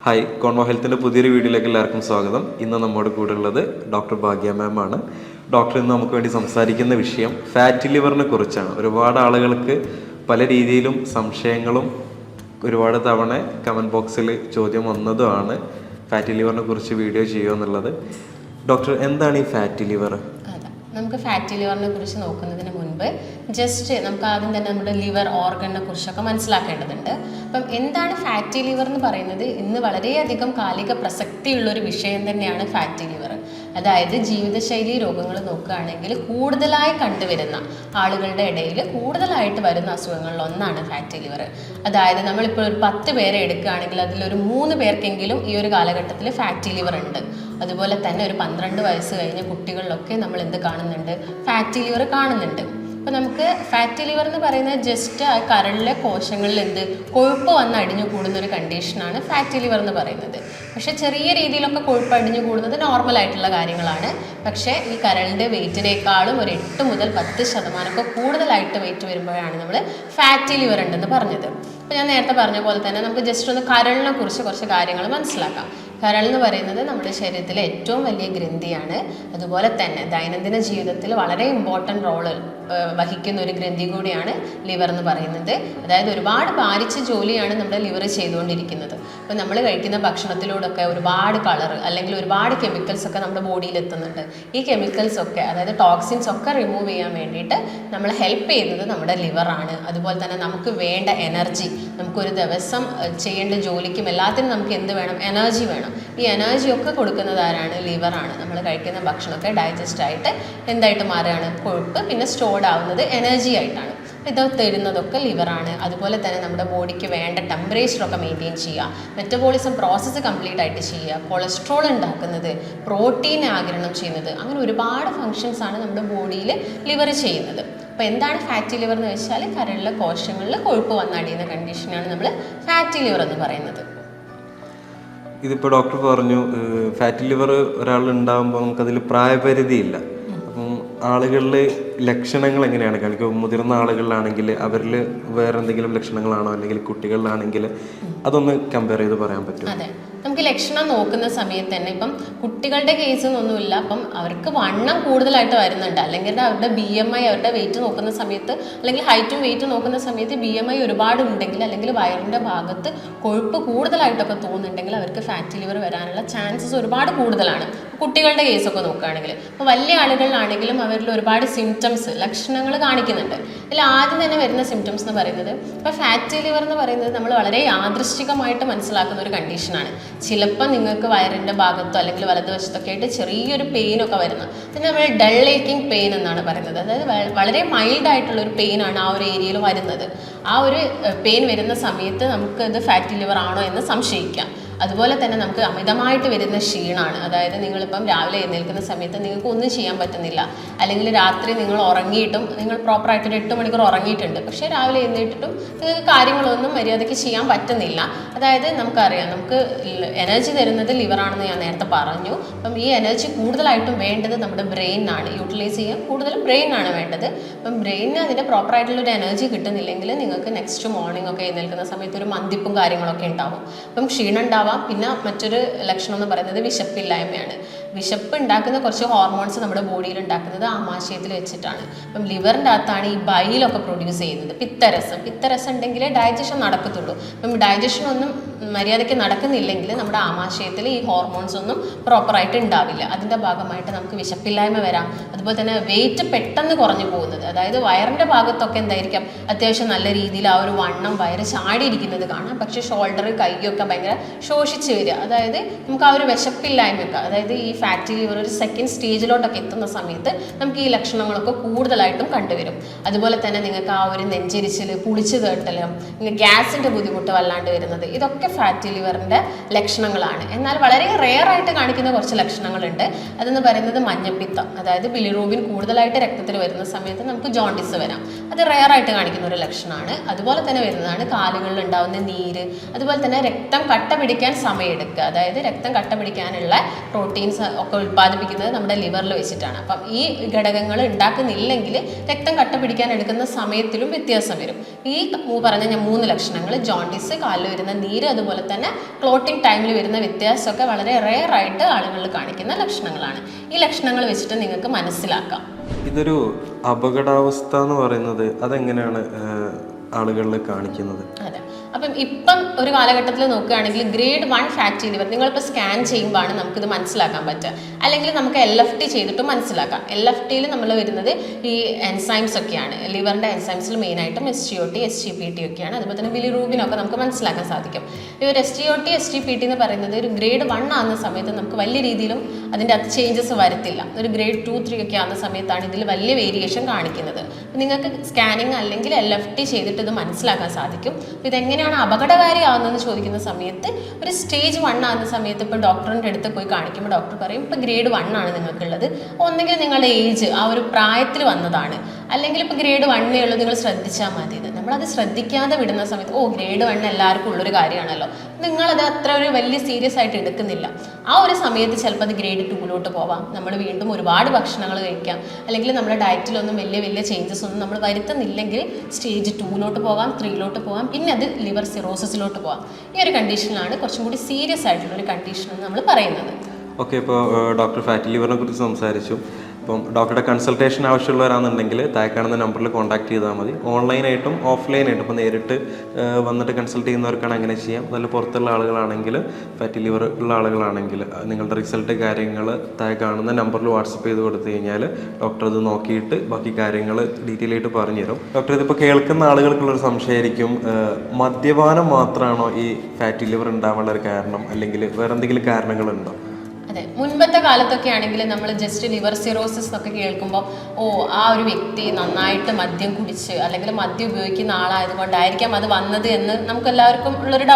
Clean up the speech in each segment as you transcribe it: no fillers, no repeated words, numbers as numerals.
Hi, Convo ഹെൽത്തിൻ്റെ പുതിയൊരു വീഡിയോയിലേക്ക് എല്ലാവർക്കും സ്വാഗതം. ഇന്ന് നമ്മുടെ കൂടെ ഉള്ളത് ഡോക്ടർ ഭാഗ്യ മാം ആണ്. ഡോക്ടർ ഇന്ന് നമുക്ക് വേണ്ടി സംസാരിക്കുന്ന വിഷയം ഫാറ്റി ലിവറിനെ കുറിച്ചാണ്. ഒരുപാട് ആളുകൾക്ക് പല രീതിയിലും സംശയങ്ങളും ഒരുപാട് തവണ കമൻറ്റ് ബോക്സിൽ ചോദ്യം വന്നതുമാണ് ഫാറ്റി ലിവറിനെ കുറിച്ച് വീഡിയോ ചെയ്യുക എന്നുള്ളത്. ഡോക്ടർ, എന്താണ് ഈ ഫാറ്റി ലിവർ? നമുക്ക് ഫാറ്റി ലിവറിനെ കുറിച്ച് നോക്കുന്നതിന് മുൻപ് ജസ്റ്റ് നമുക്ക് ആദ്യം തന്നെ നമ്മുടെ ലിവർ ഓർഗനെ കുറിച്ചൊക്കെ മനസ്സിലാക്കേണ്ടതുണ്ട്. അപ്പം എന്താണ് ഫാറ്റി ലിവർ എന്ന് പറയുന്നത്? ഇന്ന് വളരെയധികം കാലിക പ്രസക്തിയുള്ളൊരു വിഷയം തന്നെയാണ് ഫാറ്റി ലിവർ. അതായത് ജീവിതശൈലി രോഗങ്ങൾ നോക്കുകയാണെങ്കിൽ കൂടുതലായി കണ്ടുവരുന്ന ആളുകളുടെ ഇടയിൽ കൂടുതലായിട്ട് വരുന്ന അസുഖങ്ങളിൽ ഒന്നാണ് ഫാറ്റി ലിവർ. അതായത് നമ്മളിപ്പോൾ ഒരു 10 പേരെ എടുക്കുകയാണെങ്കിൽ അതിലൊരു 3 പേർക്കെങ്കിലും ഈ ഒരു കാലഘട്ടത്തിൽ ഫാറ്റി ലിവർ ഉണ്ട്. അതുപോലെ തന്നെ ഒരു 12 വയസ്സ് കഴിഞ്ഞ കുട്ടികളിലൊക്കെ നമ്മൾ എന്ത് കാണുന്നുണ്ട്? ഫാറ്റി ലിവർ കാണുന്നുണ്ട്. അപ്പോൾ നമുക്ക് ഫാറ്റി ലിവർ എന്ന് പറയുന്നത് ജസ്റ്റ് ആ കരളിലെ കോശങ്ങളിൽ കൊഴുപ്പ് വന്ന് അടിഞ്ഞു കൂടുന്ന ഒരു കണ്ടീഷനാണ് ഫാറ്റി ലിവർ എന്ന് പറയുന്നത്. പക്ഷേ ചെറിയ രീതിയിലൊക്കെ കൊഴുപ്പ് അടിഞ്ഞു കൂടുന്നത് നോർമൽ ആയിട്ടുള്ള കാര്യങ്ങളാണ്. പക്ഷേ ഈ കരളിൻ്റെ വെയിറ്റിനേക്കാളും ഒരു 8 മുതൽ 10% കൂടുതലായിട്ട് വെയിറ്റ് വരുമ്പോഴാണ് നമ്മൾ ഫാറ്റി ലിവർ ഉണ്ടെന്ന് പറഞ്ഞത്. അപ്പോൾ ഞാൻ നേരത്തെ പറഞ്ഞ പോലെ തന്നെ നമുക്ക് ജസ്റ്റ് ഒന്ന് കരളിനെ കുറിച്ച് കുറച്ച് കാര്യങ്ങൾ മനസ്സിലാക്കാം. കരൾ എന്ന് പറയുന്നത് നമ്മുടെ ശരീരത്തിലെ ഏറ്റവും വലിയ ഗ്രന്ഥിയാണ്. അതുപോലെ തന്നെ ദൈനംദിന ജീവിതത്തിൽ വളരെ ഇമ്പോർട്ടൻ്റ് റോള് വഹിക്കുന്ന ഒരു ഗ്രന്ഥി കൂടിയാണ് ലിവർ എന്ന് പറയുന്നത്. അതായത് ഒരുപാട് ഭാരിച്ച ജോലിയാണ് നമ്മുടെ ലിവർ ചെയ്തുകൊണ്ടിരിക്കുന്നത്. അപ്പോൾ നമ്മൾ കഴിക്കുന്ന ഭക്ഷണത്തിലൂടെയൊക്കെ ഒരുപാട് കളർ അല്ലെങ്കിൽ ഒരുപാട് കെമിക്കൽസ് ഒക്കെ നമ്മുടെ ബോഡിയിൽ എത്തുന്നുണ്ട്. ഈ കെമിക്കൽസ് ഒക്കെ, അതായത് ടോക്സിൻസ് ഒക്കെ റിമൂവ് ചെയ്യാൻ വേണ്ടിയിട്ട് നമ്മളെ ഹെൽപ്പ് ചെയ്യുന്നത് നമ്മുടെ ലിവറാണ്. അതുപോലെ തന്നെ നമുക്ക് വേണ്ട എനർജി, നമുക്കൊരു ദിവസം ചെയ്യേണ്ട ജോലിക്കും എല്ലാത്തിനും നമുക്ക് എന്ത് വേണം? എനർജി വേണം. ഈ എനർജി ഒക്കെ കൊടുക്കുന്നത് ആരാണ്? ലിവറാണ്. നമ്മൾ കഴിക്കുന്ന ഭക്ഷണമൊക്കെ ഡൈജസ്റ്റ് ആയിട്ട് എന്തായിട്ട് മാറുകയാണ്? കൊഴുപ്പ്, പിന്നെ സ്റ്റോർഡ് ആവുന്നത് എനർജി ആയിട്ടാണ്. ഇത് തരുന്നതൊക്കെ ലിവറാണ്. അതുപോലെ തന്നെ നമ്മുടെ ബോഡിക്ക് വേണ്ട ടെമ്പറേച്ചറൊക്കെ മെയിൻറ്റെയിൻ ചെയ്യുക, മെറ്റബോളിസം പ്രോസസ്സ് കംപ്ലീറ്റ് ആയിട്ട് ചെയ്യുക, കൊളസ്ട്രോൾ ഉണ്ടാക്കുന്നത്, പ്രോട്ടീൻ ആഗിരണം ചെയ്യുന്നത്, അങ്ങനെ ഒരുപാട് ഫങ്ഷൻസ് ആണ് നമ്മുടെ ബോഡിയിൽ ലിവർ ചെയ്യുന്നത്. അപ്പോൾ എന്താണ് ഫാറ്റി ലിവർ എന്ന് വെച്ചാൽ കരളിലെ കോശങ്ങളിൽ കൊഴുപ്പ് വന്നടിയുന്ന കണ്ടീഷനാണ് നമ്മൾ ഫാറ്റി ലിവർ എന്ന് പറയുന്നത്. ഇതിപ്പോൾ ഡോക്ടർ പറഞ്ഞു ഫാറ്റി ലിവർ ഒരാൾ ഉണ്ടാകുമ്പോൾ നമുക്കതിൽ പ്രായപരിധിയില്ല. അപ്പം ആളുകളിൽ ലക്ഷണങ്ങൾ എങ്ങനെയാണ് കാണിക്കുക? മുതിർന്ന ആളുകളിലാണെങ്കിൽ അവരിൽ വേറെ എന്തെങ്കിലും ലക്ഷണങ്ങളാണോ, അല്ലെങ്കിൽ കുട്ടികളിലാണെങ്കിൽ അതൊന്ന് കമ്പയർ ചെയ്ത് പറയാൻ പറ്റുമോ? അതെ, നമുക്ക് ലക്ഷണം നോക്കുന്ന സമയത്ത് തന്നെ ഇപ്പം കുട്ടികളുടെ കേസൊന്നുമില്ല. അപ്പം അവർക്ക് വണ്ണം കൂടുതലായിട്ട് വരുന്നുണ്ട്, അല്ലെങ്കിൽ അവരുടെ BMI, അവരുടെ വെയിറ്റ് നോക്കുന്ന സമയത്ത്, അല്ലെങ്കിൽ ഹൈറ്റും വെയിറ്റും നോക്കുന്ന സമയത്ത് BMI ഒരുപാട് ഉണ്ടെങ്കിൽ, അല്ലെങ്കിൽ വയറിൻ്റെ ഭാഗത്ത് കൊഴുപ്പ് കൂടുതലായിട്ടൊക്കെ തോന്നുന്നുണ്ടെങ്കിൽ അവർക്ക് ഫാറ്റി ലിവർ വരാനുള്ള ചാൻസസ് ഒരുപാട് കൂടുതലാണ്. കുട്ടികളുടെ കേസൊക്കെ നോക്കുകയാണെങ്കിൽ. അപ്പോൾ വലിയ ആളുകളിലാണെങ്കിലും അവരിൽ ഒരുപാട് സിംറ്റംസ്, ലക്ഷണങ്ങൾ കാണിക്കുന്നുണ്ട്. ഇതിൽ ആദ്യം തന്നെ വരുന്ന സിംറ്റംസ് എന്ന് പറയുന്നത്, ഇപ്പോൾ ഫാറ്റി ലിവർ എന്ന് പറയുന്നത് നമ്മൾ വളരെ യാദൃശ്ചികമായിട്ട് മനസ്സിലാക്കുന്ന ഒരു കണ്ടീഷനാണ്. ചിലപ്പോൾ നിങ്ങൾക്ക് വയറിൻ്റെ ഭാഗത്തോ അല്ലെങ്കിൽ വലതുവശത്തൊക്കെ ആയിട്ട് ചെറിയൊരു പെയിനൊക്കെ വരുന്നത്, അതിന് നമ്മൾ ഡൾ ഏക്കിംഗ് പെയിൻ എന്നാണ് പറയുന്നത്. അതായത് വളരെ മൈൽഡ് ആയിട്ടുള്ളൊരു പെയിനാണ് ആ ഒരു ഏരിയയിൽ വരുന്നത്. ആ ഒരു പെയിൻ വരുന്ന സമയത്ത് നമുക്ക് ഇത് ഫാറ്റി ലിവർ ആണോ എന്ന് സംശയിക്കാം. അതുപോലെ തന്നെ നമുക്ക് അമിതമായിട്ട് വരുന്ന ക്ഷീണമാണ്. അതായത് നിങ്ങളിപ്പം രാവിലെ എഴുന്നേൽക്കുന്ന സമയത്ത് നിങ്ങൾക്ക് ഒന്നും ചെയ്യാൻ പറ്റുന്നില്ല, അല്ലെങ്കിൽ രാത്രി നിങ്ങൾ ഉറങ്ങിയിട്ടും, നിങ്ങൾ പ്രോപ്പറായിട്ടൊരു 8 മണിക്കൂർ ഉറങ്ങിയിട്ടുണ്ട്, പക്ഷേ രാവിലെ എഴുന്നേറ്റിട്ടും നിങ്ങൾക്ക് കാര്യങ്ങളൊന്നും മര്യാദയ്ക്ക് ചെയ്യാൻ പറ്റുന്നില്ല. അതായത് നമുക്കറിയാം, നമുക്ക് എനർജി തരുന്നത് ലിവറാണെന്ന് ഞാൻ നേരത്തെ പറഞ്ഞു. അപ്പം ഈ എനർജി കൂടുതലായിട്ടും വേണ്ടത് നമ്മുടെ ബ്രെയിനാണ്. യൂട്ടിലൈസ് ചെയ്യാൻ കൂടുതലും ബ്രെയിനാണ് വേണ്ടത്. അപ്പം ബ്രെയിനിന് അതിൻ്റെ പ്രോപ്പറായിട്ടുള്ളൊരു എനർജി കിട്ടുന്നില്ലെങ്കിൽ നിങ്ങൾക്ക് നെക്സ്റ്റ് മോർണിംഗ് ഒക്കെ എഴുന്നേൽക്കുന്ന സമയത്ത് ഒരു മന്ദിപ്പും കാര്യങ്ങളൊക്കെ ഉണ്ടാവും. അപ്പം ക്ഷീണം ഉണ്ടാവും. പിന്നെ മറ്റൊരു ലക്ഷണം എന്ന് പറയുന്നത് വിശപ്പില്ലായ്മയാണ്. വിശപ്പ് ഉണ്ടാക്കുന്ന കുറച്ച് ഹോർമോൺസ് നമ്മുടെ ബോഡിയിൽ ഉണ്ടാക്കുന്നത് ആമാശയത്തിൽ വെച്ചിട്ടാണ്. അപ്പം ലിവറിൻ്റെ അകത്താണ് ഈ ബൈലൊക്കെ പ്രൊഡ്യൂസ് ചെയ്യുന്നത്. പിത്തരസം ഉണ്ടെങ്കിലേ ഡൈജഷൻ നടക്കത്തുള്ളൂ. അപ്പം ഡൈജഷൻ ഒന്നും മര്യാദയ്ക്ക് നടക്കുന്നില്ലെങ്കിൽ നമ്മുടെ ആമാശയത്തിൽ ഈ ഹോർമോൺസ് ഒന്നും പ്രോപ്പറായിട്ട് ഉണ്ടാവില്ല. അതിൻ്റെ ഭാഗമായിട്ട് നമുക്ക് വിശപ്പില്ലായ്മ വരാം. അതുപോലെ തന്നെ വെയിറ്റ് പെട്ടെന്ന് കുറഞ്ഞു പോകുന്നത്, അതായത് വയറിൻ്റെ ഭാഗത്തൊക്കെ എന്തായിരിക്കാം, അത്യാവശ്യം നല്ല രീതിയിൽ ആ ഒരു വണ്ണം വയറ് ചാടിയിരിക്കുന്നത് കാണാം. പക്ഷേ ഷോൾഡർ, കൈയൊക്കെ ഭയങ്കര ശോഷിച്ച് വരിക. അതായത് നമുക്ക് ആ ഒരു വിശപ്പില്ലായ്മയൊക്കെ, അതായത് ഈ ഫാറ്റി ലിവർ ഒരു സെക്കൻഡ് സ്റ്റേജിലോട്ടൊക്കെ എത്തുന്ന സമയത്ത് നമുക്ക് ഈ ലക്ഷണങ്ങളൊക്കെ കൂടുതലായിട്ടും കണ്ടുവരും. അതുപോലെ തന്നെ നിങ്ങൾക്ക് ആ ഒരു നെഞ്ചരിച്ചിൽ, പുളിച്ചു കേട്ടലും, ഗ്യാസിൻ്റെ ബുദ്ധിമുട്ട് വല്ലാണ്ട് വരുന്നത്, ഇതൊക്കെ ഫാറ്റി ലിവറിൻ്റെ ലക്ഷണങ്ങളാണ്. എന്നാൽ വളരെ റെയർ ആയിട്ട് കാണിക്കുന്ന കുറച്ച് ലക്ഷണങ്ങളുണ്ട്. അതെന്ന് പറയുന്നത് മഞ്ഞപ്പിത്തം, അതായത് ബിലിറൂബിൻ കൂടുതലായിട്ട് രക്തത്തിൽ വരുന്ന സമയത്ത് നമുക്ക് ജോണ്ടിസ് വരാം. അത് റെയർ ആയിട്ട് കാണിക്കുന്ന ഒരു ലക്ഷണമാണ്. അതുപോലെ തന്നെ വരുന്നതാണ് കാലുകളിൽ ഉണ്ടാകുന്ന നീര്. അതുപോലെ തന്നെ രക്തം കട്ട പിടിക്കാൻ സമയമെടുക്കുക, അതായത് രക്തം കട്ട പിടിക്കാനുള്ള പ്രോട്ടീൻസ് ഒക്കെ ഉൽപ്പാദിപ്പിക്കുന്നത് നമ്മുടെ ലിവറിൽ വെച്ചിട്ടാണ്. അപ്പം ഈ ഘടകങ്ങൾ ഉണ്ടാക്കുന്നില്ലെങ്കിൽ രക്തം കട്ട പിടിക്കാൻ എടുക്കുന്ന സമയത്തിലും വ്യത്യാസം വരും. ഈ പറഞ്ഞ ഞാൻ 3 ലക്ഷണങ്ങൾ, ജോണ്ടിസ്, കാലിൽ വരുന്ന നീര്, അതുപോലെ തന്നെ ക്ലോട്ടിംഗ് ടൈമിൽ വരുന്ന വ്യത്യാസമൊക്കെ വളരെ റെയർ ആയിട്ട് ആളുകളിൽ കാണിക്കുന്ന ലക്ഷണങ്ങളാണ്. ഈ ലക്ഷണങ്ങൾ വെച്ചിട്ട് നിങ്ങൾക്ക് മനസ്സിലാക്കാം. ഇതൊരു അപകടാവസ്ഥ എന്ന് പറയുന്നത് അതെങ്ങനെയാണ് ആളുകളിൽ കാണിക്കുന്നത്? അതെ, അപ്പം ഇപ്പം ഒരു കാലഘട്ടത്തിൽ നോക്കുകയാണെങ്കിൽ ഗ്രേഡ് 1 ഫാറ്റി ലിവർ നിങ്ങളിപ്പോൾ സ്കാൻ ചെയ്യുമ്പോഴാണ് നമുക്കിത് മനസ്സിലാക്കാൻ പറ്റുക. അല്ലെങ്കിൽ നമുക്ക് LFT ചെയ്തിട്ട് മനസ്സിലാക്കാം. LFTയിൽ നമ്മൾ വരുന്നത് ഈ എൻസൈംസ് ഒക്കെയാണ്, ലിവറിൻ്റെ എൻസൈംസിൽ മെയിനായിട്ടും SGOT, SGPT ഒക്കെയാണ്. അതുപോലെ തന്നെ ബിലിറൂബിനൊക്കെ നമുക്ക് മനസ്സിലാക്കാൻ സാധിക്കും. ഈ ഒരു SGOT, SGPT എന്ന് പറയുന്നത് ഒരു ഗ്രേഡ് 1 ആകുന്ന സമയത്ത് നമുക്ക് വലിയ രീതിയിലും അതിൻ്റെ അത് ചേഞ്ചസ് വരത്തില്ല. ഒരു ഗ്രേഡ് 2, 3 ഒക്കെ ആകുന്ന സമയത്താണ് ഇതിൽ വലിയ വേരിയേഷൻ കാണിക്കുന്നത്. നിങ്ങൾക്ക് സ്കാനിങ് അല്ലെങ്കിൽ LFT ചെയ്തിട്ട് ഇത് മനസ്സിലാക്കാൻ സാധിക്കും. ഇതെങ്ങനെയാണ് അപകടകാരിയാവുന്നതെന്ന് ചോദിക്കുന്ന സമയത്ത് ഒരു സ്റ്റേജ് 1 ആകുന്ന സമയത്ത് ഇപ്പോൾ ഡോക്ടറിൻ്റെ അടുത്ത് പോയി കാണിക്കുമ്പോൾ ഡോക്ടർ പറയും ഇപ്പോൾ ഗ്രേഡ് 1 ആണ് നിങ്ങൾക്കുള്ളത്. ഒന്നെങ്കിൽ നിങ്ങളുടെ ഏജ് ആ ഒരു പ്രായത്തിൽ വന്നതാണ്, അല്ലെങ്കിൽ ഇപ്പോൾ ഗ്രേഡ് 1 ഉള്ളത്, നിങ്ങൾ ശ്രദ്ധിച്ചാൽ മതി. നമ്മളത് ശ്രദ്ധിക്കാതെ വിടുന്ന സമയത്ത് ഗ്രേഡ് 1 എല്ലാവർക്കും ഉള്ളൊരു കാര്യമാണല്ലോ, നിങ്ങളത് അത്ര ഒരു വലിയ സീരിയസ് ആയിട്ട് എടുക്കുന്നില്ല. ആ ഒരു സമയത്ത് ചിലപ്പോൾ അത് ഗ്രേഡ് 2 പോവാം. നമ്മൾ വീണ്ടും ഒരുപാട് ഭക്ഷണങ്ങൾ കഴിക്കാം, അല്ലെങ്കിൽ നമ്മുടെ ഡയറ്റിലൊന്നും വലിയ ചേഞ്ചസ് ഒന്നും നമ്മൾ വരുത്തുന്നില്ലെങ്കിൽ സ്റ്റേജ് 2 പോകാം, 3 പോകാം, പിന്നെ അത് ലിവർ സിറോസിസിലോട്ട് പോകാം. ഈ ഒരു കണ്ടീഷനിലാണ് കുറച്ചും കൂടി സീരിയസ് ആയിട്ടുള്ള ഒരു കണ്ടീഷൻ എന്ന് നമ്മൾ പറയുന്നത്. ഓക്കെ, ഇപ്പോൾ ഡോക്ടർ ഫാറ്റി ലിവറിനെ കുറിച്ച് സംസാരിച്ചു. അപ്പം ഡോക്ടറുടെ കൺസൾട്ടേഷൻ ആവശ്യമുള്ളവരാണെന്നുണ്ടെങ്കിൽ താഴെ കാണുന്ന നമ്പറിൽ കോൺടാക്ട് ചെയ്താൽ മതി. ഓൺലൈനായിട്ടും ഓഫ്ലൈനായിട്ടും ഇപ്പോൾ നേരിട്ട് വന്നിട്ട് കൺസൾട്ട് ചെയ്യുന്നവർക്കാണ് അങ്ങനെ ചെയ്യാം. അതിൽ പുറത്തുള്ള ആളുകളാണെങ്കിൽ, ഫാറ്റി ലിവർ ഉള്ള ആളുകളാണെങ്കിൽ നിങ്ങളുടെ റിസൾട്ട് കാര്യങ്ങൾ താഴെ കാണുന്ന നമ്പറിൽ വാട്സപ്പ് ചെയ്ത് കൊടുത്തു കഴിഞ്ഞാൽ ഡോക്ടർ അത് നോക്കിയിട്ട് ബാക്കി കാര്യങ്ങൾ ഡീറ്റെയിൽ ആയിട്ട് പറഞ്ഞു തരും. ഡോക്ടർ, ഇതിപ്പോൾ കേൾക്കുന്ന ആളുകൾക്കുള്ളൊരു സംശയമായിരിക്കും, മദ്യപാനം മാത്രമാണോ ഈ ഫാറ്റി ലിവർ ഉണ്ടാവാനുള്ള ഒരു കാരണം, അല്ലെങ്കിൽ വേറെ എന്തെങ്കിലും കാരണങ്ങളുണ്ടോ? അതെ, മുൻപത്തെ കാലത്തൊക്കെ ആണെങ്കിൽ നമ്മൾ ജസ്റ്റ് ലിവർ സിറോസിസ് എന്നൊക്കെ കേൾക്കുമ്പോൾ ആ ഒരു വ്യക്തി നന്നായിട്ട് മദ്യം കുടിച്ച് അല്ലെങ്കിൽ മദ്യം ഉപയോഗിക്കുന്ന ആളായതുകൊണ്ടായിരിക്കാം അത് വന്നത് എന്ന് നമുക്കെല്ലാവർക്കും ഉള്ളൊരു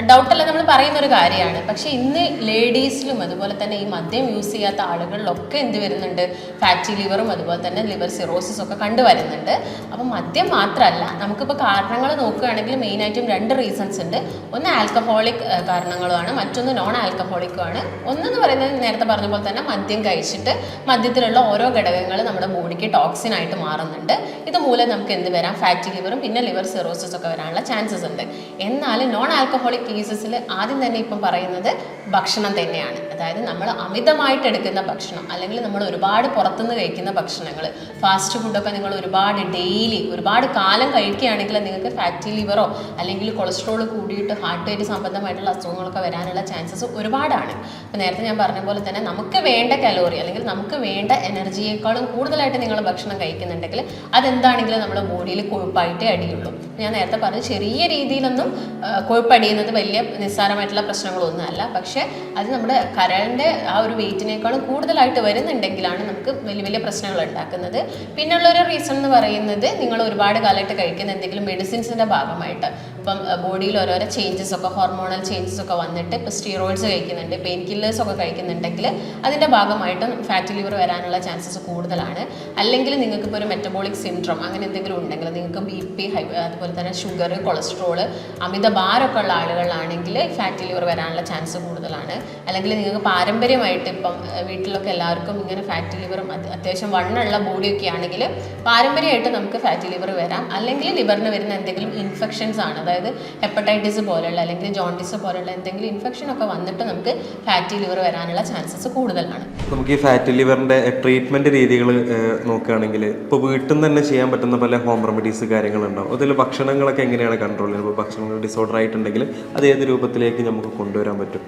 ഡൗട്ടല്ല നമ്മൾ പറയുന്ന ഒരു കാര്യമാണ്. പക്ഷേ ഇന്ന് ലേഡീസിലും അതുപോലെ തന്നെ ഈ മദ്യം യൂസ് ചെയ്യാത്ത ആളുകളിലൊക്കെ എന്ത് വരുന്നുണ്ട്, ഫാറ്റി ലിവറും അതുപോലെ തന്നെ ലിവർ സിറോസിസ് ഒക്കെ കണ്ടുവരുന്നുണ്ട്. അപ്പം മദ്യം മാത്രമല്ല, നമുക്കിപ്പോൾ കാരണങ്ങൾ നോക്കുകയാണെങ്കിൽ മെയിനായിട്ടും 2 റീസൺസ് ഉണ്ട്. ഒന്ന് ആൽക്കഹോളിക് കാരണങ്ങളുമാണ്, മറ്റൊന്ന് നോൺ ആൽക്കഹോളിക്കുമാണ്. ഒന്നെന്ന് പറയുന്നത് നേരത്തെ പറഞ്ഞ പോലെ തന്നെ മദ്യം കഴിച്ചിട്ട് മദ്യത്തിലുള്ള ഓരോ ഘടകങ്ങൾ നമ്മുടെ ബോഡിക്ക് ടോക്സിൻ ആയിട്ട് മാറുന്നുണ്ട്. ഇതുമൂലം നമുക്ക് എന്ത് വരാം, ഫാറ്റി ലിവറും പിന്നെ ലിവർ സിറോസിസ് ഒക്കെ വരാനുള്ള ചാൻസസ് ഉണ്ട്. എന്നാൽ നോൺ ആൽക്കഹോളിക് കേസസിൽ ആദ്യം തന്നെ ഇപ്പം പറയുന്നത് ഭക്ഷണം തന്നെയാണ്. അതായത് നമ്മൾ അമിതമായിട്ട് എടുക്കുന്ന ഭക്ഷണം, അല്ലെങ്കിൽ നമ്മൾ ഒരുപാട് പുറത്തുനിന്ന് കഴിക്കുന്ന ഭക്ഷണങ്ങൾ, ഫാസ്റ്റ് ഫുഡൊക്കെ നിങ്ങൾ ഒരുപാട് ഡെയിലി ഒരുപാട് കാലം കഴിക്കുകയാണെങ്കിൽ നിങ്ങൾക്ക് ഫാറ്റി ലിവറോ അല്ലെങ്കിൽ കൊളസ്ട്രോൾ കൂടിയിട്ട് ഹാർട്ട് റേറ്റ് സംബന്ധമായിട്ടുള്ള അസുഖങ്ങളൊക്കെ വരാനുള്ള ചാൻസസ് ഒരുപാടാണ്. അപ്പോൾ നേരത്തെ ഞാൻ പറഞ്ഞ പോലെ തന്നെ നമുക്ക് വേണ്ട കലോറി അല്ലെങ്കിൽ നമുക്ക് വേണ്ട എനർജിയേക്കാളും കൂടുതലായിട്ട് നിങ്ങൾ ഭക്ഷണം കഴിക്കുന്നുണ്ടെങ്കിൽ അതെന്താണെങ്കിലും നമ്മുടെ ബോഡിയിൽ കൊഴുപ്പായിട്ടേ അടിയുള്ളൂ. ഞാൻ നേരത്തെ പറഞ്ഞ ചെറിയ രീതിയിലൊന്നും കൊഴുപ്പടിയുന്നത് വലിയ നിസ്സാരമായിട്ടുള്ള പ്രശ്നങ്ങളൊന്നും അല്ല. പക്ഷേ അത് നമ്മുടെ കരളിൻ്റെ ആ ഒരു വെയിറ്റിനേക്കാളും കൂടുതലായിട്ട് വരുന്നുണ്ടെങ്കിലാണ് നമുക്ക് വലിയ പ്രശ്നങ്ങൾ ഉണ്ടാക്കുന്നത്. പിന്നുള്ളൊരു റീസൺ എന്ന് പറയുന്നത് നിങ്ങൾ ഒരുപാട് കാലമായിട്ട് കഴിക്കുന്ന എന്തെങ്കിലും മെഡിസിൻസിൻ്റെ ഭാഗമായിട്ട് ഇപ്പം ബോഡിയിൽ ഓരോരോ ചേഞ്ചസ് ഒക്കെ, ഹോർമോണൽ ചേഞ്ചസ് ഒക്കെ വന്നിട്ട് ഇപ്പോൾ സ്റ്റീറോയിഡ്സ് കഴിക്കുന്നുണ്ട്, പെയിൻ കില്ലേഴ്സ് ഒക്കെ കഴിക്കുന്നുണ്ടെങ്കിൽ അതിൻ്റെ ഭാഗമായിട്ടും ഫാറ്റി ലിവർ വരാനുള്ള ചാൻസസ് കൂടുതലാണ്. അല്ലെങ്കിൽ നിങ്ങൾക്കിപ്പോൾ ഒരു മെറ്റബോളിക് സിൻഡ്രോം അങ്ങനെ എന്തെങ്കിലും ഉണ്ടെങ്കിൽ, നിങ്ങൾക്ക് BP, അതുപോലെ തന്നെ ഷുഗർ, കൊളസ്ട്രോൾ, അമിത ഭാരമൊക്കെ ഉള്ള ആളുകളാണെങ്കിൽ ഫാറ്റി ലിവർ വരാനുള്ള ചാൻസ് കൂടുതലാണ്. അല്ലെങ്കിൽ നിങ്ങൾക്ക് പാരമ്പര്യമായിട്ട് ഇപ്പം വീട്ടിലൊക്കെ എല്ലാവർക്കും ഇങ്ങനെ ഫാറ്റി ലിവറും അത്യാവശ്യം വണ്ണുള്ള ബോഡിയൊക്കെ ആണെങ്കിൽ പാരമ്പര്യമായിട്ട് നമുക്ക് ഫാറ്റി ലിവർ വരാം. അല്ലെങ്കിൽ ലിവറിന് വരുന്ന എന്തെങ്കിലും ഇൻഫെക്ഷൻസ് ആണ്, അതായത് ഹെപ്പറ്റൈറ്റിസ് പോലുള്ള അല്ലെങ്കിൽ ജോണ്ടിസ് പോലുള്ള എന്തെങ്കിലും ഇൻഫെക്ഷൻ ഒക്കെ വന്നിട്ട് നമുക്ക് ഫാറ്റി ലിവർ വരാനുള്ള ചാൻസസ് കൂടുതലാണ്. നമുക്ക് ഈ ഫാറ്റി ലിവറിൻ്റെ ട്രീറ്റ്മെൻറ്റ് രീതികൾ നോക്കുകയാണെങ്കിൽ ഇപ്പോൾ വീട്ടിൽ നിന്ന് തന്നെ ചെയ്യാൻ പറ്റുന്ന പല ഹോം റെമഡീസ് കാര്യങ്ങളുണ്ടാവും. അതിൽ ഭക്ഷണങ്ങളൊക്കെ എങ്ങനെയാണ് കൺട്രോൾ ചെയ്യുന്നത്? ഇപ്പോൾ ഭക്ഷണങ്ങൾ ഡിസോർഡർ ആയിട്ടുണ്ടെങ്കിൽ അത് ഏത് രൂപത്തിലേക്ക് നമുക്ക് കൊണ്ടുവരാൻ പറ്റും?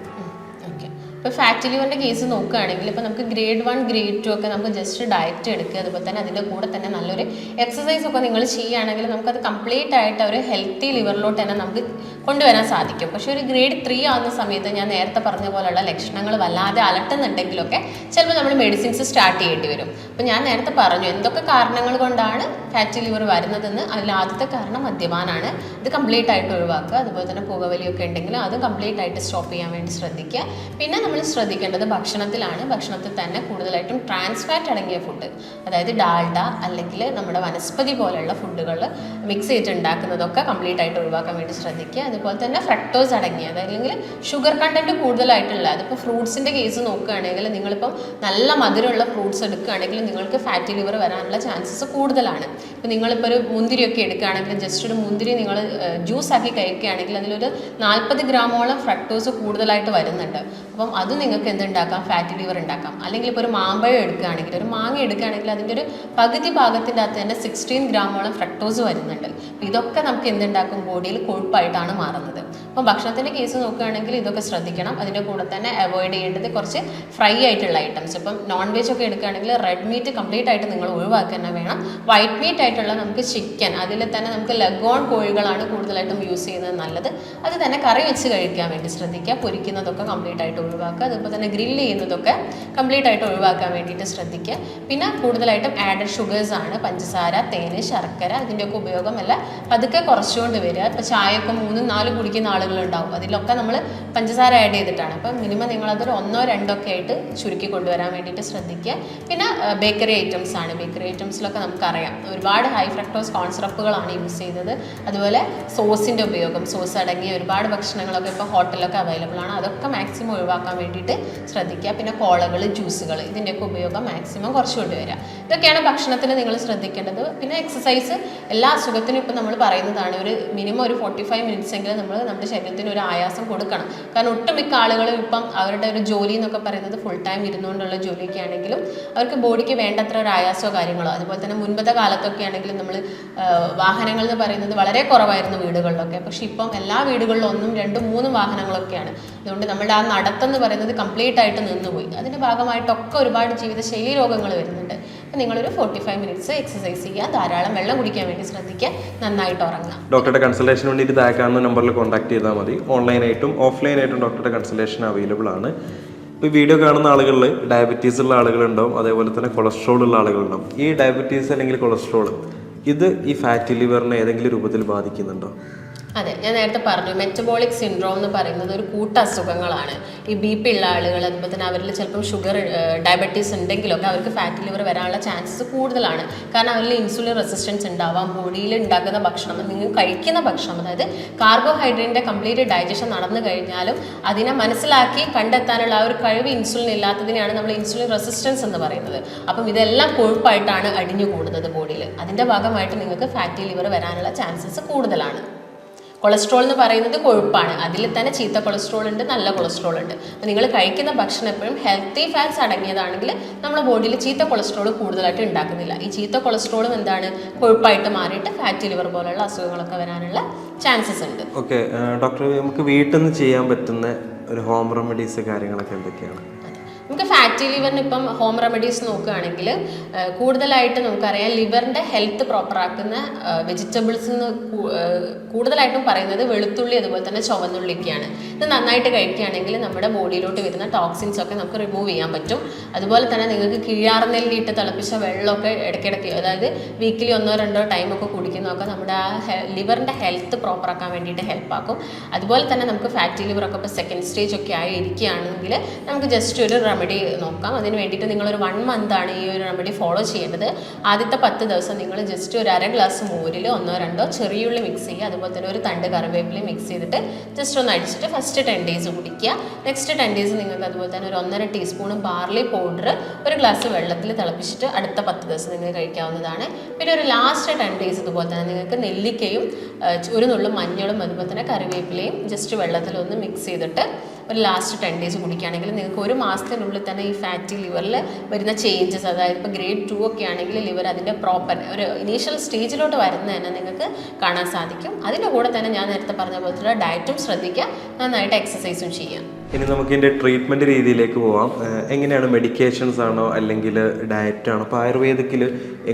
ഇപ്പോൾ ഫാറ്റി ലിവറിൻ്റെ കേസ് നോക്കുകയാണെങ്കിൽ ഇപ്പോൾ നമുക്ക് ഗ്രേഡ് 1, ഗ്രേഡ് 2 ഒക്കെ നമുക്ക് ജസ്റ്റ് ഡയറ്റ് എടുക്കുക, അതുപോലെ തന്നെ അതിൻ്റെ കൂടെ തന്നെ നല്ലൊരു എക്സസൈസ് ഒക്കെ നിങ്ങൾ ചെയ്യുകയാണെങ്കിൽ നമുക്കത് കംപ്ലീറ്റ് ആയിട്ട് ഒരു ഹെൽത്തി ലിവറിലോട്ട് തന്നെ നമുക്ക് കൊണ്ടുവരാൻ സാധിക്കും. പക്ഷേ ഒരു ഗ്രേഡ് 3 ആകുന്ന സമയത്ത് ഞാൻ നേരത്തെ പറഞ്ഞ പോലെയുള്ള ലക്ഷണങ്ങൾ വല്ലാതെ അലട്ടുന്നുണ്ടെങ്കിലൊക്കെ ചിലപ്പോൾ നമ്മൾ മെഡിസിൻസ് സ്റ്റാർട്ട് ചെയ്യേണ്ടി വരും. അപ്പോൾ ഞാൻ നേരത്തെ പറഞ്ഞു എന്തൊക്കെ കാരണങ്ങൾ കൊണ്ടാണ് ഫാറ്റി ലിവർ വരുന്നതെന്ന്. അതിൽ ആദ്യത്തെ കാരണം മദ്യപാനാണ്. ഇത് കംപ്ലീറ്റ് ആയിട്ട് ഒഴിവാക്കുക. അതുപോലെ തന്നെ പുകവലിയൊക്കെ ഉണ്ടെങ്കിൽ അത് കംപ്ലീറ്റ് ആയിട്ട് സ്റ്റോപ്പ് ചെയ്യാൻ വേണ്ടി ശ്രദ്ധിക്കുക. പിന്നെ നമ്മൾ ശ്രദ്ധിക്കേണ്ടത് ഭക്ഷണത്തിലാണ്. ഭക്ഷണത്തിൽ തന്നെ കൂടുതലായിട്ടും ട്രാൻസ് ഫാറ്റ് അടങ്ങിയ ഫുഡ്, അതായത് ഡാൽഡ അല്ലെങ്കിൽ നമ്മുടെ വനസ്പതി പോലെയുള്ള ഫുഡുകൾ മിക്സ് ചെയ്തിട്ട് ഉണ്ടാക്കുന്നതൊക്കെ കംപ്ലീറ്റ് ആയിട്ട് ഒഴിവാക്കാൻ വേണ്ടി ശ്രദ്ധിക്കുക. അതുപോലെ തന്നെ ഫ്രക്ടോസ് അടങ്ങിയത് അല്ലെങ്കിൽ ഷുഗർ കണ്ടന്റ് കൂടുതലായിട്ടുള്ള, അതിപ്പോൾ ഫ്രൂട്ട്സിൻ്റെ കേസ് നോക്കുകയാണെങ്കിൽ നിങ്ങളിപ്പം നല്ല മധുരമുള്ള ഫ്രൂട്ട്സ് എടുക്കുകയാണെങ്കിൽ നിങ്ങൾക്ക് ഫാറ്റി ലിവർ വരാനുള്ള ചാൻസസ് കൂടുതലാണ്. ഇപ്പോൾ നിങ്ങളിപ്പോൾ ഒരു മുന്തിരിയൊക്കെ എടുക്കുകയാണെങ്കിൽ ജസ്റ്റ് ഒരു മുന്തിരി നിങ്ങൾ ജ്യൂസ് ആക്കി കഴിക്കുകയാണെങ്കിൽ അതിലൊരു 40 ഗ്രാമോളം ഫ്രക്ടോസ് കൂടുതലായിട്ട് വരുന്നുണ്ട്. അപ്പം അത് നിങ്ങൾക്ക് എന്തുണ്ടാക്കാം, ഫാറ്റി ലിവർ ഉണ്ടാക്കാം. അല്ലെങ്കിൽ ഇപ്പോൾ ഒരു മാമ്പഴം എടുക്കുകയാണെങ്കിൽ, ഒരു മാങ്ങ എടുക്കുകയാണെങ്കിൽ അതിൻ്റെ ഒരു പകുതി ഭാഗത്തിൻ്റെ അകത്ത് തന്നെ 16 ഗ്രാമോളം ഫ്രക്ടോസ് വരുന്നുണ്ട്. ഇതൊക്കെ നമുക്ക് എന്തുണ്ടാക്കും, ബോഡിയിൽ കൊഴുപ്പായിട്ടാണ് മാറുന്നത്. അപ്പം ഭക്ഷണത്തിൻ്റെ കേസ് നോക്കുകയാണെങ്കിൽ ഇതൊക്കെ ശ്രദ്ധിക്കണം. അതിൻ്റെ കൂടെ തന്നെ അവോയ്ഡ് ചെയ്യേണ്ടത് കുറച്ച് ഫ്രൈ ആയിട്ടുള്ള ഐറ്റംസ്. ഇപ്പം നോൺ വെജ് ഒക്കെ എടുക്കുകയാണെങ്കിൽ റെഡ് മീറ്റ് കംപ്ലീറ്റ് ആയിട്ട് നിങ്ങൾ ഒഴിവാക്കുക തന്നെ വേണം. വൈറ്റ് മീറ്റ് ആയിട്ടുള്ള നമുക്ക് ചിക്കൻ, അതിൽ തന്നെ നമുക്ക് ലഗോൺ കോഴികളാണ് കൂടുതലായിട്ടും യൂസ് ചെയ്യുന്നത് നല്ലത്. അത് തന്നെ കറി വെച്ച് കഴിക്കാൻ വേണ്ടി ശ്രദ്ധിക്കുക. പൊരിക്കുന്നതൊക്കെ കംപ്ലീറ്റ് ആയിട്ട് ഒഴിവാക്കുക. അതുപോലെ തന്നെ ഗ്രില്ല് ചെയ്യുന്നതൊക്കെ കംപ്ലീറ്റ് ആയിട്ട് ഒഴിവാക്കാൻ വേണ്ടിയിട്ട് ശ്രദ്ധിക്കുക. പിന്നെ കൂടുതലായിട്ടും ആഡഡ് ഷുഗേഴ്സ് ആണ്, പഞ്ചസാര, തേന്, ശർക്കര, ഇതിൻ്റെയൊക്കെ ഉപയോഗം എല്ലാം പതുക്കെ കുറച്ചുകൊണ്ട് വരിക. ഇപ്പോൾ ചായയൊക്കെ 3-4 കുടിക്കുന്ന ആളുകളുണ്ടാവും, അതിലൊക്കെ നമ്മൾ പഞ്ചസാര ആഡ് ചെയ്തിട്ടാണ്. അപ്പം മിനിമം നിങ്ങളതൊരു 1-2 ഒക്കെ ആയിട്ട് ചുരുക്കി കൊണ്ടുവരാൻ വേണ്ടിയിട്ട് ശ്രദ്ധിക്കുക. പിന്നെ ബേക്കറി ഐറ്റംസ് ആണ്. ബേക്കറി ഐറ്റംസിലൊക്കെ നമുക്കറിയാം ഒരുപാട് ഹൈ ഫ്രക്ടോസ് കോൺ സിറപ്പുകളാണ് യൂസ് ചെയ്യുന്നത്. അതുപോലെ സോസിൻ്റെ ഉപയോഗം, സോസ് അടങ്ങിയ ഒരുപാട് ഭക്ഷണങ്ങളൊക്കെ ഇപ്പോൾ ഹോട്ടലിലൊക്കെ അവൈലബിൾ ആണ്. അതൊക്കെ മാക്സിമം ഒഴിവാക്കാൻ വേണ്ടിയിട്ട് ശ്രദ്ധിക്കുക. പിന്നെ കോളകൾ, ജ്യൂസുകൾ, ഇതിൻ്റെയൊക്കെ ഉപയോഗം മാക്സിമം കുറച്ച് കൊണ്ടുവരിക. ഇതൊക്കെയാണ് ഭക്ഷണത്തിൽ നിങ്ങൾ ശ്രദ്ധിക്കേണ്ടത്. പിന്നെ എക്സസൈസ് എല്ലാ അസുഖത്തിനും ഇപ്പം നമ്മൾ പറയുന്നതാണ്, ഒരു മിനിമം ഒരു 45 മിനിറ്റ്സ് എങ്കിലും നമ്മൾ നമ്മുടെ ശരീരത്തിന് ഒരു ആയാസം കൊടുക്കണം. കാരണം ഒട്ടുമിക്ക ആളുകളും ഇപ്പം അവരുടെ ഒരു ജോലി എന്നൊക്കെ പറയുന്നത് ഫുൾ ടൈം ഇരുന്നുകൊണ്ടുള്ള ജോലിയൊക്കെ ആണെങ്കിലും അവർക്ക് ബോഡിക്ക് വേണ്ടത്ര ഒരു ആയാസമോ കാര്യങ്ങളോ, അതുപോലെ തന്നെ മുൻപത്തെ കാലത്തൊക്കെ ആണെങ്കിലും നമ്മൾ വാഹനങ്ങൾ എന്ന് പറയുന്നത് വളരെ കുറവായിരുന്നു വീടുകളിലൊക്കെ. പക്ഷെ ഇപ്പം എല്ലാ വീടുകളിലും 1, 2, 3 വാഹനങ്ങളൊക്കെയാണ്. അതുകൊണ്ട് നമ്മുടെ ആ നടത്തം എന്ന് പറയുന്നത് കംപ്ലീറ്റ് ആയിട്ട് നിന്നുപോയി. അതിൻ്റെ ഭാഗമായിട്ടൊക്കെ ഒരുപാട് ജീവിതശൈലി രോഗങ്ങൾ വരുന്നുണ്ട്. അപ്പം നിങ്ങളൊരു 45 മിനിറ്റ്സ് എക്സസൈസ് ചെയ്യുക, ധാരാളം വെള്ളം കുടിക്കാൻ വേണ്ടി ശ്രദ്ധിക്കുക, നന്നായിട്ട് ഉറങ്ങുക. ഡോക്ടറുടെ കൺസൾട്ടേഷന് വേണ്ടിയിട്ട് താഴെ കാണുന്ന നമ്പറിൽ കോൺടാക്ട് ചെയ്താൽ മതി. ഓൺലൈനായിട്ടും ഓഫ്ലൈനായിട്ടും ഡോക്ടറുടെ കൺസൾട്ടേഷൻ അവൈലബിൾ ആണ്. ഇപ്പോൾ ഈ വീഡിയോ കാണുന്ന ആളുകളിൽ ഡയബറ്റീസ് ഉള്ള ആളുകളുണ്ടാവും, അതേപോലെ തന്നെ കൊളസ്ട്രോൾ ഉള്ള ആളുകളുണ്ടാവും. ഈ ഡയബറ്റീസ് അല്ലെങ്കിൽ കൊളസ്ട്രോൾ ഇത് ഈ ഫാറ്റി ലിവറിനെ ഏതെങ്കിലും രൂപത്തിൽ ബാധിക്കുന്നുണ്ടോ? അതെ, ഞാൻ നേരത്തെ പറഞ്ഞു മെറ്റബോളിക് സിൻഡ്രോം എന്ന് പറയുന്നത് ഒരു കൂട്ട അസുഖങ്ങളാണ്. ഈ BP ഉള്ള ആളുകൾ, അതുപോലെ തന്നെ അവരിൽ ചിലപ്പം ഷുഗർ, ഡയബറ്റീസ് ഉണ്ടെങ്കിലൊക്കെ അവർക്ക് ഫാറ്റി ലിവർ വരാനുള്ള ചാൻസസ് കൂടുതലാണ്. കാരണം അവരിൽ ഇൻസുലിൻ റെസിസ്റ്റൻസ് ഉണ്ടാവാം. ബോഡിയിൽ ഉണ്ടാക്കുന്ന ഭക്ഷണം, നിങ്ങൾ കഴിക്കുന്ന ഭക്ഷണം, അതായത് കാർബോഹൈഡ്രേറ്റിൻ്റെ കംപ്ലീറ്റ് ഡൈജഷൻ നടന്നു കഴിഞ്ഞാലും അതിനെ മനസ്സിലാക്കി കണ്ടെത്താനുള്ള ആ ഒരു കഴിവ് ഇൻസുലിൻ ഇല്ലാത്തതിനെയാണ് നമ്മൾ ഇൻസുലിൻ റെസിസ്റ്റൻസ് എന്ന് പറയുന്നത്. അപ്പം ഇതെല്ലാം കൊഴുപ്പായിട്ടാണ് അടിഞ്ഞു കൂടുന്നത് ബോഡിയിൽ. അതിൻ്റെ ഭാഗമായിട്ട് നിങ്ങൾക്ക് ഫാറ്റി ലിവർ വരാനുള്ള ചാൻസസ് കൂടുതലാണ്. കൊളസ്ട്രോൾ എന്ന് പറയുന്നത് കൊഴുപ്പാണ്. അതിൽ തന്നെ ചീത്ത കൊളസ്ട്രോൾ ഉണ്ട്, നല്ല കൊളസ്ട്രോൾ ഉണ്ട്. അപ്പോൾ നിങ്ങൾ കഴിക്കുന്ന ഭക്ഷണം എപ്പോഴും ഹെൽത്തി ഫാറ്റ്സ് അടങ്ങിയതാണെങ്കിൽ നമ്മുടെ ബോഡിയിൽ ചീത്ത കൊളസ്ട്രോൾ കൂടുതലായിട്ട് ഉണ്ടാക്കുന്നില്ല. ഈ ചീത്ത കൊളസ്ട്രോളും എന്താണ്, കൊഴുപ്പായിട്ട് മാറിയിട്ട് ഫാറ്റി ലിവർ പോലുള്ള അസുഖങ്ങളൊക്കെ വരാനുള്ള ചാൻസസ് ഉണ്ട്. ഓക്കെ ഡോക്ടർ, നമുക്ക് വീട്ടിൽ നിന്ന് ചെയ്യാൻ പറ്റുന്ന ഒരു ഹോം റെമഡീസ് കാര്യങ്ങളൊക്കെ എന്തൊക്കെയാണ്? നമുക്ക് ഫാറ്റി ലിവറിന് ഇപ്പം ഹോം റെമഡീസ് നോക്കുകയാണെങ്കിൽ കൂടുതലായിട്ട് നമുക്കറിയാം ലിവറിൻ്റെ ഹെൽത്ത് പ്രോപ്പറാക്കുന്ന വെജിറ്റബിൾസ് എന്ന് കൂടുതലായിട്ടും പറയുന്നത് വെളുത്തുള്ളി, അതുപോലെ തന്നെ ചുവന്നുള്ളിയൊക്കെയാണ്. ഇത് നന്നായിട്ട് കഴിക്കുകയാണെങ്കിൽ നമ്മുടെ ബോഡിയിലോട്ട് വരുന്ന ടോക്സിൻസ് ഒക്കെ നമുക്ക് റിമൂവ് ചെയ്യാൻ പറ്റും. അതുപോലെ തന്നെ നിങ്ങൾക്ക് കിഴാർനെല്ലി ഇട്ട് തിളപ്പിച്ച വെള്ളമൊക്കെ ഇടയ്ക്കിടയ്ക്ക്, അതായത് വീക്കിലി 1-2 ടൈമൊക്കെ കുടിക്കുന്നതൊക്കെ നമ്മുടെ ആ ലിവറിൻ്റെ ഹെൽത്ത് പ്രോപ്പറാക്കാൻ വേണ്ടിയിട്ട് ഹെൽപ്പാക്കും. അതുപോലെ തന്നെ നമുക്ക് ഫാറ്റി ലിവറൊക്കെ ഇപ്പോൾ സെക്കൻഡ് സ്റ്റേജ് ഒക്കെ ആയി ഇരിക്കുകയാണെങ്കിൽ നമുക്ക് ജസ്റ്റ് ഒരു റെമഡി നോക്കാം. അതിന് വേണ്ടിയിട്ട് നിങ്ങളൊരു 1 മന്താണ് ഈ ഒരു റെമഡി ഫോളോ ചെയ്യേണ്ടത്. ആദ്യത്തെ 10 ദിവസം നിങ്ങൾ ജസ്റ്റ് ഒരു 1/2 ഗ്ലാസ് മോരിൽ 1-2 ചെറിയുള്ളി മിക്സ് ചെയ്യുക, അതുപോലെ തന്നെ ഒരു തണ്ട് കറിവേപ്പില മിക്സ് ചെയ്തിട്ട് ജസ്റ്റ് ഒന്ന് അടിച്ചിട്ട് ഫസ്റ്റ് 10 ഡേയ്സ് കുടിക്കുക. നെക്സ്റ്റ് 10 ഡേയ്സ് നിങ്ങൾക്ക് അതുപോലെ തന്നെ ഒരു 1.5 ടീസ്പൂൺ ബാർലി പൗഡർ ഒരു ഗ്ലാസ് വെള്ളത്തിൽ തിളപ്പിച്ചിട്ട് അടുത്ത 10 ദിവസം നിങ്ങൾക്ക് കഴിക്കാവുന്നതാണ്. പിന്നെ ഒരു ലാസ്റ്റ് 10 ഡേയ്സ് ഇതുപോലെ തന്നെ നിങ്ങൾക്ക് നെല്ലിക്കയും ഒരു നുള്ളും മഞ്ഞളും അതുപോലെ തന്നെ കറിവേപ്പിലയും ജസ്റ്റ് വെള്ളത്തിലൊന്ന് മിക്സ് ചെയ്തിട്ട് ഒരു ലാസ്റ്റ് 10 ഡേയ്സ് കുടിക്കുകയാണെങ്കിൽ നിങ്ങൾക്ക് 1 മാസത്തിനുള്ളിൽ തന്നെ ഈ ഫാറ്റി ലിവറിൽ വരുന്ന ചേഞ്ചസ്, അതായത് ഇപ്പോൾ ഗ്രേഡ് 2 ഒക്കെ ആണെങ്കിൽ ലിവർ അതിൻ്റെ പ്രോപ്പർ ഒരു ഇനീഷ്യൽ സ്റ്റേജിലോട്ട് വരുന്നത് തന്നെ നിങ്ങൾക്ക് കാണാൻ സാധിക്കും. അതിൻ്റെ കൂടെ തന്നെ ഞാൻ നേരത്തെ പറഞ്ഞ പോലത്തെ ഡയറ്റും ശ്രദ്ധിക്കുക, നന്നായിട്ട് എക്സസൈസും ചെയ്യാം. ഇനി നമുക്ക് ഇതിൻ്റെ ട്രീറ്റ്മെൻറ്റ് രീതിയിലേക്ക് പോവാം. എങ്ങനെയാണ്, മെഡിക്കേഷൻസ് ആണോ അല്ലെങ്കിൽ ഡയറ്റാണോ? അപ്പോൾ ആയുർവേദിക്കിൽ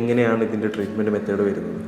എങ്ങനെയാണ് ഇതിൻ്റെ ട്രീറ്റ്മെൻറ്റ് മെത്തേഡ് വരുന്നത്?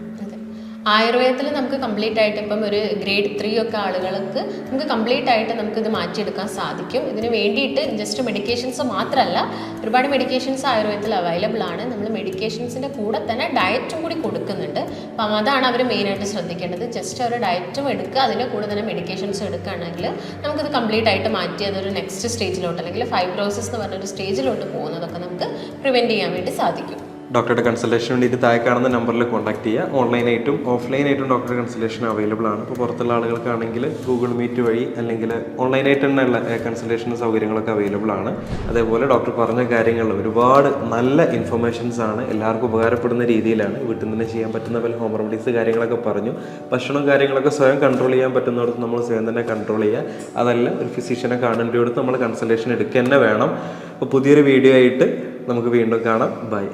ആയുർവേദത്തിൽ നമുക്ക് കംപ്ലീറ്റ് ആയിട്ട് ഇപ്പം ഒരു ഗ്രേഡ് 3 ഒക്കെ ആളുകൾക്ക് നമുക്ക് കംപ്ലീറ്റ് ആയിട്ട് നമുക്കിത് മാറ്റിയെടുക്കാൻ സാധിക്കും. ഇതിന് വേണ്ടിയിട്ട് ജസ്റ്റ് മെഡിക്കേഷൻസ് മാത്രമല്ല, ഒരുപാട് മെഡിക്കേഷൻസ് ആയുർവേദത്തിൽ അവൈലബിൾ ആണ്. നമ്മൾ മെഡിക്കേഷൻസിൻ്റെ കൂടെ തന്നെ ഡയറ്റും കൂടി കൊടുക്കുന്നുണ്ട്. അപ്പം അതാണ് അവർ മെയിനായിട്ട് ശ്രദ്ധിക്കേണ്ടത്. ജസ്റ്റ് അവർ ഡയറ്റും എടുക്കുക, അതിൻ്റെ കൂടെ തന്നെ മെഡിക്കേഷൻസ് എടുക്കുകയാണെങ്കിൽ നമുക്കിത് കംപ്ലീറ്റ് ആയിട്ട് മാറ്റി അതൊരു നെക്സ്റ്റ് സ്റ്റേജിലോട്ട് അല്ലെങ്കിൽ ഫൈബ്രോസിസ് എന്ന് പറഞ്ഞൊരു സ്റ്റേജിലോട്ട് പോകുന്നതൊക്കെ നമുക്ക് പ്രിവെൻറ്റ് ചെയ്യാൻ വേണ്ടി സാധിക്കും. ഡോക്ടറുടെ കൺസൾട്ടേഷന് വേണ്ടിയിട്ട് താഴെ കാണുന്ന നമ്പറിൽ കോൺടാക്ട് ചെയ്യുക. ഓൺലൈനായിട്ടും ഓഫ്ലൈനായിട്ടും ഡോക്ടറുടെ കൺസൾട്ടേഷൻ അവൈലബിൾ ആണ്. ഇപ്പോൾ പുറത്തുള്ള ആളുകൾക്കാണെങ്കിൽ ഗൂഗിൾ മീറ്റ് വഴി അല്ലെങ്കിൽ ഓൺലൈനായിട്ട് തന്നെയുള്ള കൺസൾട്ടേഷൻ സൗകര്യങ്ങളൊക്കെ അവൈലബിൾ ആണ്. അതേപോലെ ഡോക്ടർ പറഞ്ഞ കാര്യങ്ങൾ ഒരുപാട് നല്ല ഇൻഫർമേഷൻസ് ആണ്, എല്ലാവർക്കും ഉപകാരപ്പെടുന്ന രീതിയിലാണ്. വീട്ടിൽ നിന്ന് ചെയ്യാൻ പറ്റുന്ന പോലെ ഹോം റെമഡീസ് കാര്യങ്ങളൊക്കെ പറഞ്ഞു. ഭക്ഷണം കാര്യങ്ങളൊക്കെ സ്വയം കൺട്രോൾ ചെയ്യാൻ പറ്റുന്നിടത്ത് നമ്മൾ സ്വയം തന്നെ കൺട്രോൾ ചെയ്യുക. അതല്ല ഒരു ഫിസിഷ്യനെ കാണേണ്ടിയെടുത്ത് നമ്മൾ കൺസൾട്ടേഷൻ എടുക്കുക തന്നെ വേണം. അപ്പോൾ പുതിയൊരു വീഡിയോ ആയിട്ട് നമുക്ക് വീണ്ടും കാണാം. ബൈ.